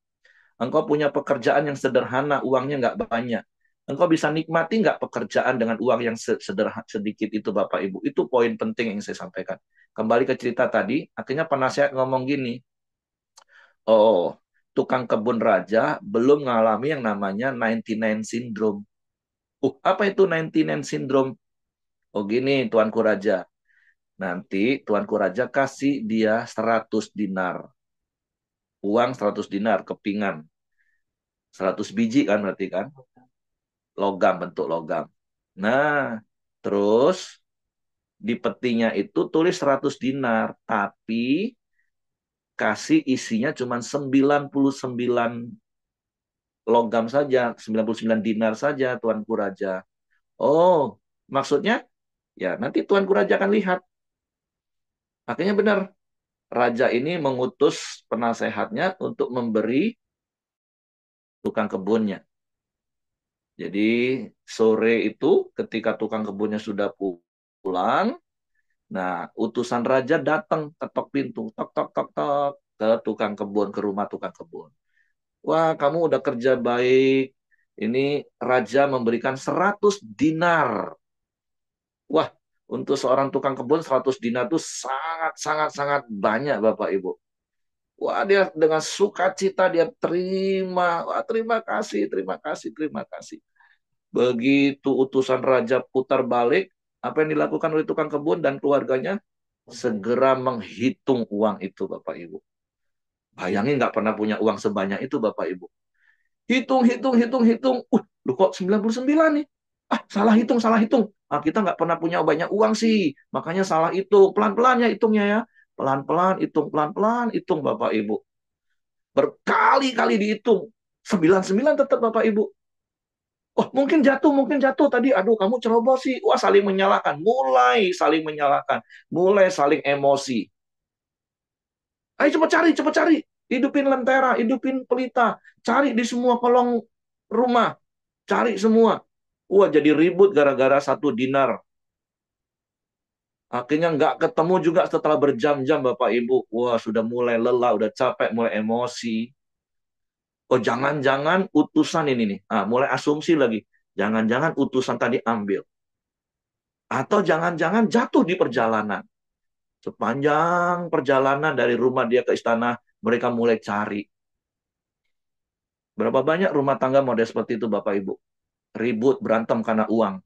S1: Engkau punya pekerjaan yang sederhana, uangnya nggak banyak. Engkau bisa nikmati nggak pekerjaan dengan uang yang sederhana, sedikit itu Bapak Ibu. Itu poin penting yang saya sampaikan. Kembali ke cerita tadi, akhirnya penasihat ngomong gini, oh, tukang kebun raja belum mengalami yang namanya 99 syndrome. Apa itu 99 syndrome? Oh gini, Tuanku Raja. Nanti Tuanku Raja kasih dia 100 dinar. Uang 100 dinar, kepingan. 100 biji kan berarti kan? Logam, bentuk logam. Nah, terus di petinya itu tulis 100 dinar. Tapi kasih isinya cuma 99 logam saja, 99 dinar saja Tuanku Raja. Oh, maksudnya ya nanti Tuanku Raja akan lihat. Akhirnya benar, Raja ini mengutus penasehatnya untuk memberi tukang kebunnya. Jadi sore itu ketika tukang kebunnya sudah pulang, nah utusan Raja datang ketok pintu, tok tok tok tok ke tukang kebun, ke rumah tukang kebun. Wah, kamu udah kerja baik. Ini Raja memberikan 100 dinar. Wah, untuk seorang tukang kebun 100 dinar itu sangat, sangat, sangat banyak Bapak Ibu. Wah, dia dengan sukacita dia terima. Wah, terima kasih, terima kasih, terima kasih. Begitu utusan raja putar balik, apa yang dilakukan oleh tukang kebun dan keluarganya? Segera menghitung uang itu Bapak Ibu. Bayangin nggak pernah punya uang sebanyak itu Bapak Ibu. Hitung, hitung, hitung, hitung. Lu kok 99 nih? Ah, salah hitung, salah hitung. Ah, kita nggak pernah punya banyak uang sih, makanya salah hitung. Pelan-pelan ya hitungnya ya. Pelan-pelan hitung, pelan-pelan hitung Bapak Ibu. Berkali-kali dihitung. 99 tetap Bapak Ibu. Oh, mungkin jatuh tadi. Aduh, kamu ceroboh sih. Wah, saling menyalahkan. Mulai saling menyalahkan. Mulai saling emosi. Ayo cepat cari. Hidupin lentera, hidupin pelita. Cari di semua kolong rumah. Cari semua. Wah, jadi ribut gara-gara 1 dinar. Akhirnya nggak ketemu juga setelah berjam-jam Bapak Ibu. Wah, sudah mulai lelah, udah capek, mulai emosi. Oh, jangan-jangan utusan ini nih. Ah, mulai asumsi lagi. Jangan-jangan utusan tadi ambil. Atau jangan-jangan jatuh di perjalanan. Sepanjang perjalanan dari rumah dia ke istana, mereka mulai cari. Berapa banyak rumah tangga model seperti itu Bapak Ibu? Ribut, berantem karena uang.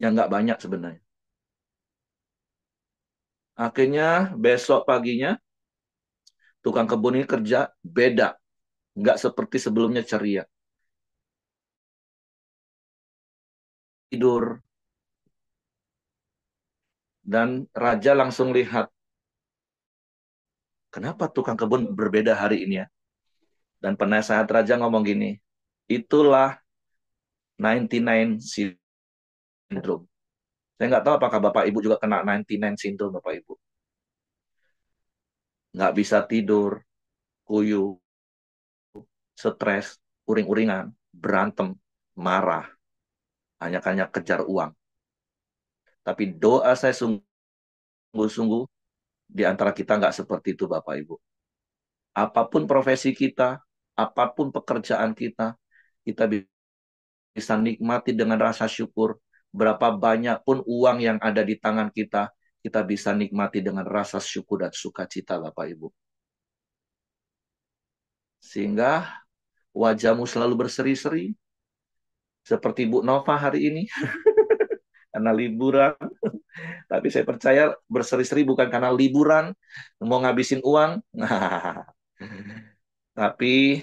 S1: Yang nggak banyak sebenarnya. Akhirnya besok paginya, tukang kebun ini kerja beda. Nggak seperti sebelumnya ceria. Tidur. Dan raja langsung lihat, kenapa tukang kebun berbeda hari ini ya? Dan penasehat raja ngomong gini, itulah 99 syndrome. Saya nggak tahu apakah Bapak Ibu juga kena 99 syndrome Bapak Ibu. Nggak bisa tidur, kuyu, stres, uring-uringan, berantem, marah, hanya kejar uang. Tapi doa saya sungguh-sungguh di antara kita nggak seperti itu Bapak Ibu. Apapun profesi kita, apapun pekerjaan kita bisa nikmati dengan rasa syukur. Berapa banyak pun uang yang ada di tangan kita bisa nikmati dengan rasa syukur dan sukacita Bapak Ibu. Sehingga wajahmu selalu berseri-seri, seperti Bu Nova hari ini, karena liburan. Tapi saya percaya berseri-seri bukan karena liburan, mau ngabisin uang. Tapi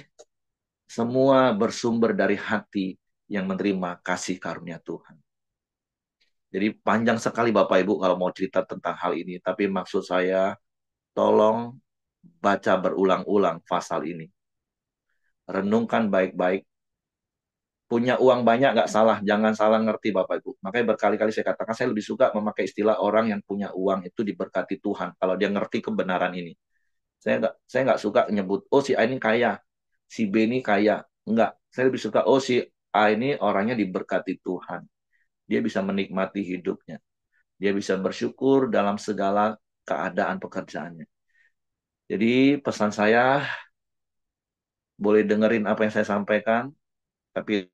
S1: semua bersumber dari hati yang menerima kasih karunia Tuhan. Jadi panjang sekali Bapak Ibu kalau mau cerita tentang hal ini. Tapi maksud saya, tolong baca berulang-ulang pasal ini. Renungkan baik-baik. Punya uang banyak nggak salah, jangan salah ngerti Bapak Ibu. Makanya berkali-kali saya katakan, saya lebih suka memakai istilah orang yang punya uang itu diberkati Tuhan. Kalau dia ngerti kebenaran ini. Saya nggak suka nyebut, oh si A ini kaya, si B ini kaya. Enggak, saya lebih suka, oh si A ini orangnya diberkati Tuhan. Dia bisa menikmati hidupnya. Dia bisa bersyukur dalam segala keadaan pekerjaannya. Jadi pesan saya, boleh dengerin apa yang saya sampaikan, tapi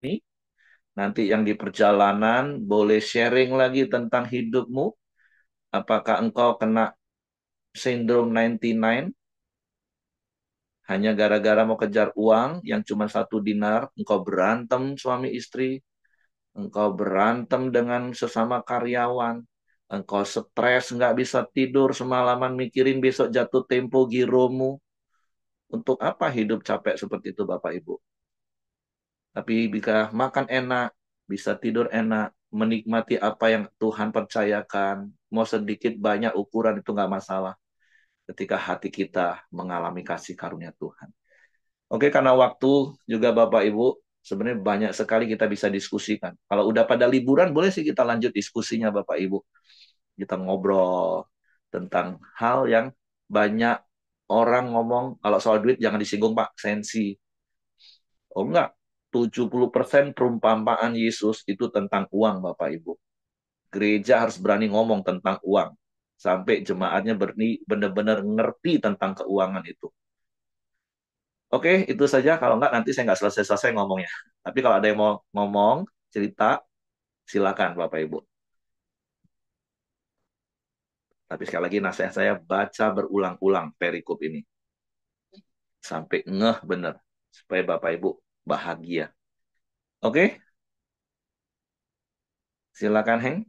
S1: ini nanti yang di perjalanan boleh sharing lagi tentang hidupmu. Apakah engkau kena sindrom 99 hanya gara-gara mau kejar uang yang cuma 1 dinar, engkau berantem suami istri, engkau berantem dengan sesama karyawan, engkau stres nggak bisa tidur semalaman mikirin besok jatuh tempo giromu. Untuk apa hidup capek seperti itu Bapak Ibu? Tapi bisa makan enak, bisa tidur enak, menikmati apa yang Tuhan percayakan, mau sedikit banyak ukuran itu nggak masalah. Ketika hati kita mengalami kasih karunia Tuhan. Oke, karena waktu juga Bapak Ibu, sebenarnya banyak sekali kita bisa diskusikan. Kalau udah pada liburan, boleh sih kita lanjut diskusinya Bapak Ibu. Kita ngobrol tentang hal yang banyak orang ngomong, kalau soal duit jangan disinggung Pak, sensi. Oh enggak, 70% perumpamaan Yesus itu tentang uang Bapak Ibu. Gereja harus berani ngomong tentang uang. Sampai jemaatnya benar-benar ngerti tentang keuangan itu. Oke, itu saja. Kalau enggak, nanti saya nggak selesai-selesai ngomongnya. Tapi kalau ada yang mau ngomong, cerita, silakan Bapak Ibu. Tapi sekali lagi nasihat saya, baca berulang-ulang perikop ini. Sampai ngeh bener. Supaya Bapak Ibu bahagia. Oke, silakan Heng.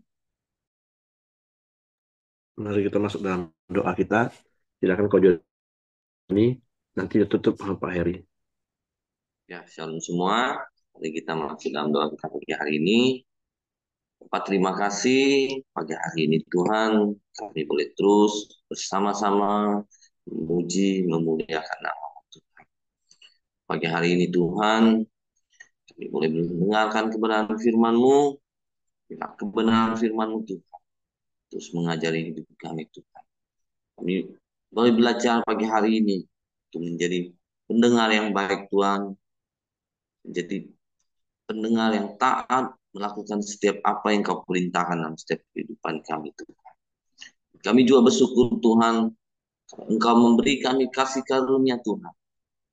S4: Mari kita masuk dalam doa kita. Silakan kau ini nanti ditutup sama Pak Heri.
S5: Ya, shalom semua. Mari kita masuk dalam doa kita pagi hari ini. Bapak, terima kasih pagi hari ini Tuhan, kami boleh terus bersama-sama memuji, memuliakan nama Tuhan. Pagi hari ini Tuhan, kami boleh mendengarkan kebenaran firman-Mu, bila kebenaran firman-Mu Tuhan, terus mengajari hidup kami Tuhan. Kami boleh belajar pagi hari ini untuk menjadi pendengar yang baik Tuhan, menjadi pendengar yang taat, melakukan setiap apa yang Kau perintahkan dalam setiap kehidupan kami Tuhan. Kami juga bersyukur Tuhan, Engkau memberi kami kasih karunia Tuhan,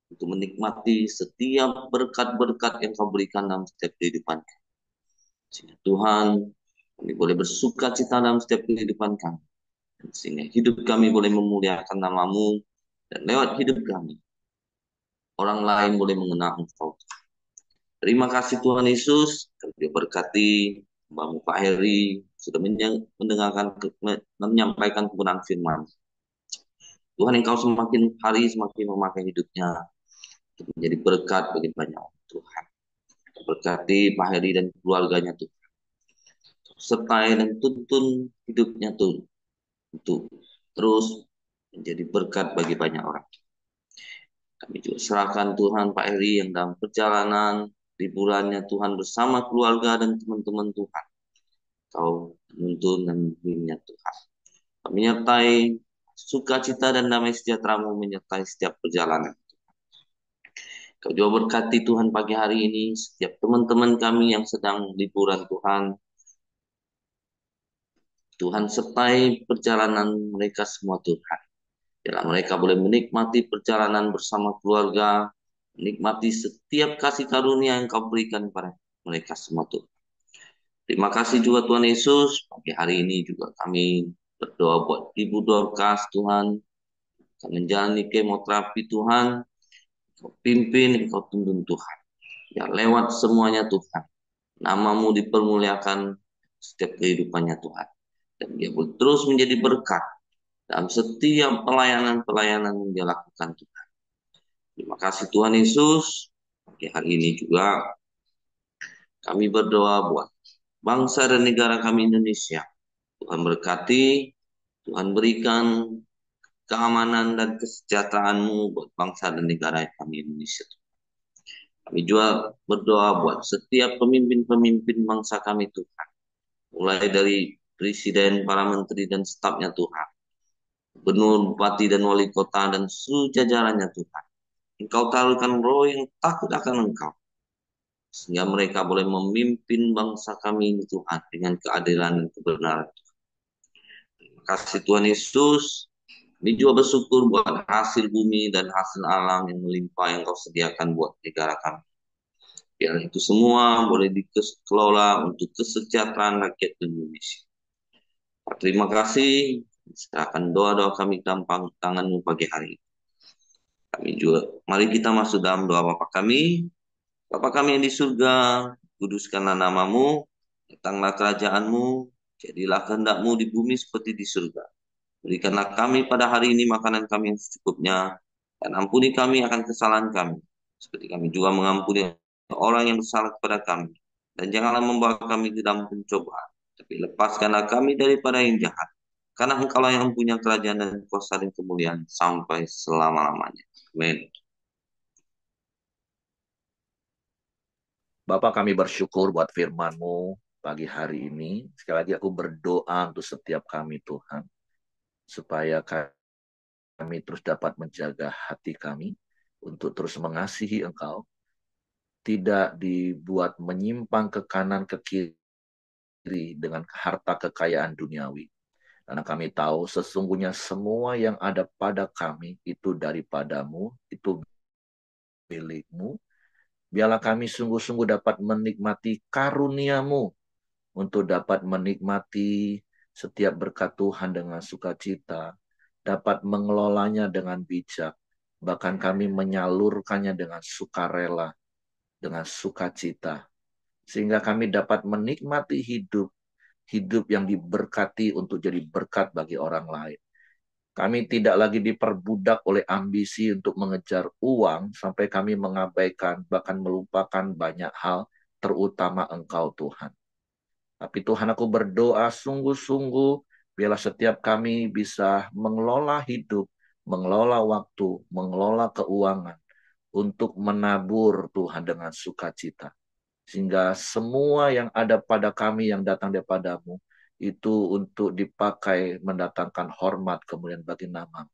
S5: untuk menikmati setiap berkat-berkat yang Kau berikan dalam setiap kehidupan kami. Sehingga Tuhan, kami boleh bersuka cita dalam setiap kehidupan kami. Sehingga hidup kami boleh memuliakan nama-Mu, dan lewat hidup kami, orang lain boleh mengenal Engkau. Terima kasih Tuhan Yesus, kami berkati Bang Pak Heri, sudah mendengarkan, menyampaikan kebenaran firman. Tuhan, Engkau semakin hari semakin memakai hidupnya untuk menjadi berkat bagi banyak orang Tuhan. Berkati Pak Heri dan keluarganya Tuhan. Sertai dan tuntun hidupnya Tuhan untuk terus menjadi berkat bagi banyak orang. Kami juga serahkan Tuhan Pak Heri yang dalam perjalanan liburannya Tuhan bersama keluarga dan teman-teman Tuhan. Kau menuntun dan membimbingnya Tuhan. Kami menyertai sukacita dan damai sejahtera-Mu menyertai setiap perjalanan. Kau juga berkati Tuhan pagi hari ini setiap teman-teman kami yang sedang liburan Tuhan. Tuhan sertai perjalanan mereka semua Tuhan. Biarlah mereka boleh menikmati perjalanan bersama keluarga, menikmati setiap kasih karunia yang Kau berikan kepada mereka semua Tuhan. Terima kasih juga Tuhan Yesus, pagi hari ini juga kami berdoa buat Ibu Dorcas Tuhan, akan menjalani kemoterapi Tuhan, Kau pimpin, Kau tuntun Tuhan. Ya lewat semuanya Tuhan, nama-Mu dipermuliakan setiap kehidupannya Tuhan. Dan dia terus menjadi berkat dalam setiap pelayanan-pelayanan yang dia lakukan Tuhan. Terima kasih Tuhan Yesus, pagi hari ini juga kami berdoa buat bangsa dan negara kami Indonesia. Tuhan berkati, Tuhan berikan keamanan dan kesejahteraan-Mu buat bangsa dan negara kami Indonesia. Kami juga berdoa buat setiap pemimpin-pemimpin bangsa kami Tuhan. Mulai dari presiden, para menteri dan stafnya Tuhan. Gubernur, bupati dan wali kota dan seluruh jajarannya Tuhan. Engkau taruhkan roh yang takut akan Engkau. Sehingga mereka boleh memimpin bangsa kami ini Tuhan dengan keadilan dan kebenaran. Terima kasih Tuhan Yesus. Kami juga bersyukur buat hasil bumi dan hasil alam yang melimpah yang Kau sediakan buat negara kami. Biar itu semua boleh dikelola untuk kesejahteraan rakyat Indonesia. Terima kasih. Serahkan doa-doa kami dalam tangan-Mu pagi hari. Kami juga, mari kita masuk dalam doa Bapa kami. Bapa kami yang di surga, kuduskanlah nama-Mu, datanglah kerajaan-Mu, jadilah kehendak-Mu di bumi seperti di surga. Berikanlah kami pada hari ini makanan kami yang secukupnya, dan ampuni kami akan kesalahan kami, seperti kami juga mengampuni orang yang bersalah kepada kami. Dan janganlah membawa kami ke dalam pencobaan, tapi lepaskanlah kami daripada yang jahat. Karena Engkaulah yang punya kerajaan dan kuasa dan kemuliaan sampai selama-lamanya. Amin.
S1: Bapak, kami bersyukur buat firman-Mu pagi hari ini. Sekali lagi aku berdoa untuk setiap kami Tuhan, supaya kami terus dapat menjaga hati kami untuk terus mengasihi Engkau, tidak dibuat menyimpang ke kanan ke kiri dengan harta kekayaan duniawi. Karena kami tahu sesungguhnya semua yang ada pada kami itu daripada-Mu, itu milik-Mu. Biarlah kami sungguh-sungguh dapat menikmati karunia-Mu untuk dapat menikmati setiap berkat Tuhan dengan sukacita, dapat mengelolanya dengan bijak, bahkan kami menyalurkannya dengan sukarela, dengan sukacita, sehingga kami dapat menikmati hidup yang diberkati untuk jadi berkat bagi orang lain. Kami tidak lagi diperbudak oleh ambisi untuk mengejar uang sampai kami mengabaikan, bahkan melupakan banyak hal, terutama Engkau Tuhan. Tapi Tuhan, aku berdoa sungguh-sungguh, biarlah setiap kami bisa mengelola hidup, mengelola waktu, mengelola keuangan, untuk menabur Tuhan dengan sukacita. Sehingga semua yang ada pada kami yang datang daripadamu, itu untuk dipakai mendatangkan hormat kemuliaan bagi nama,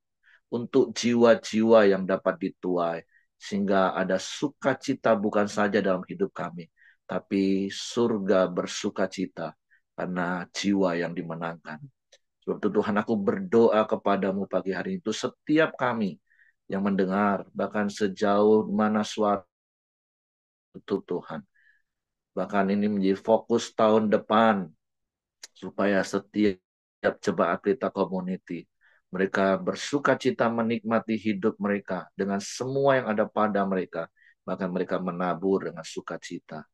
S1: untuk jiwa-jiwa yang dapat dituai, sehingga ada sukacita bukan saja dalam hidup kami, tapi surga bersukacita karena jiwa yang dimenangkan. Sebab itu Tuhan, aku berdoa kepadamu pagi hari itu, setiap kami yang mendengar, bahkan sejauh mana suara itu Tuhan. Bahkan ini menjadi fokus tahun depan, supaya setiap jemaat Pelita Community, mereka bersuka cita menikmati hidup mereka dengan semua yang ada pada mereka. Bahkan mereka menabur dengan sukacita.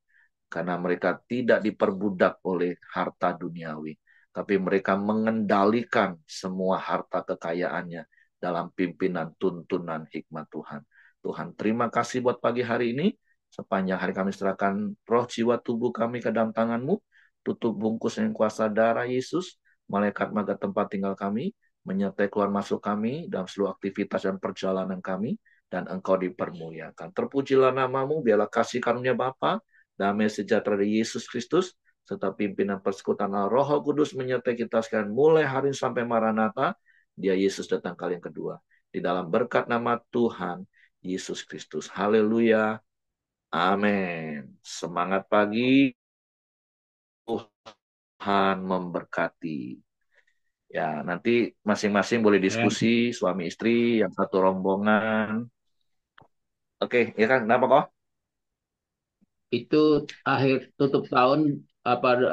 S1: Karena mereka tidak diperbudak oleh harta duniawi. Tapi mereka mengendalikan semua harta kekayaannya dalam pimpinan tuntunan hikmat Tuhan. Tuhan, terima kasih buat pagi hari ini. Sepanjang hari kami serahkan roh, jiwa, tubuh kami ke dalam tangan-Mu. Tutup bungkus yang kuasa darah Yesus. Malaikat maga tempat tinggal kami. Menyertai keluar masuk kami dalam seluruh aktivitas dan perjalanan kami. Dan Engkau dipermuliakan. Terpujilah nama-Mu, biarlah kasih karunia Bapa, damai sejahtera dari Yesus Kristus, serta pimpinan persekutuan Roh Kudus menyertai kita sekalian mulai hari ini sampai Maranatha, dia Yesus datang kali yang kedua. Di dalam berkat nama Tuhan Yesus Kristus. Haleluya. Amin. Semangat pagi. Tuhan memberkati. Ya, nanti masing-masing boleh diskusi, suami istri, yang satu rombongan. Oke, ya kan? Kenapa kok?
S6: Itu akhir tutup tahun apa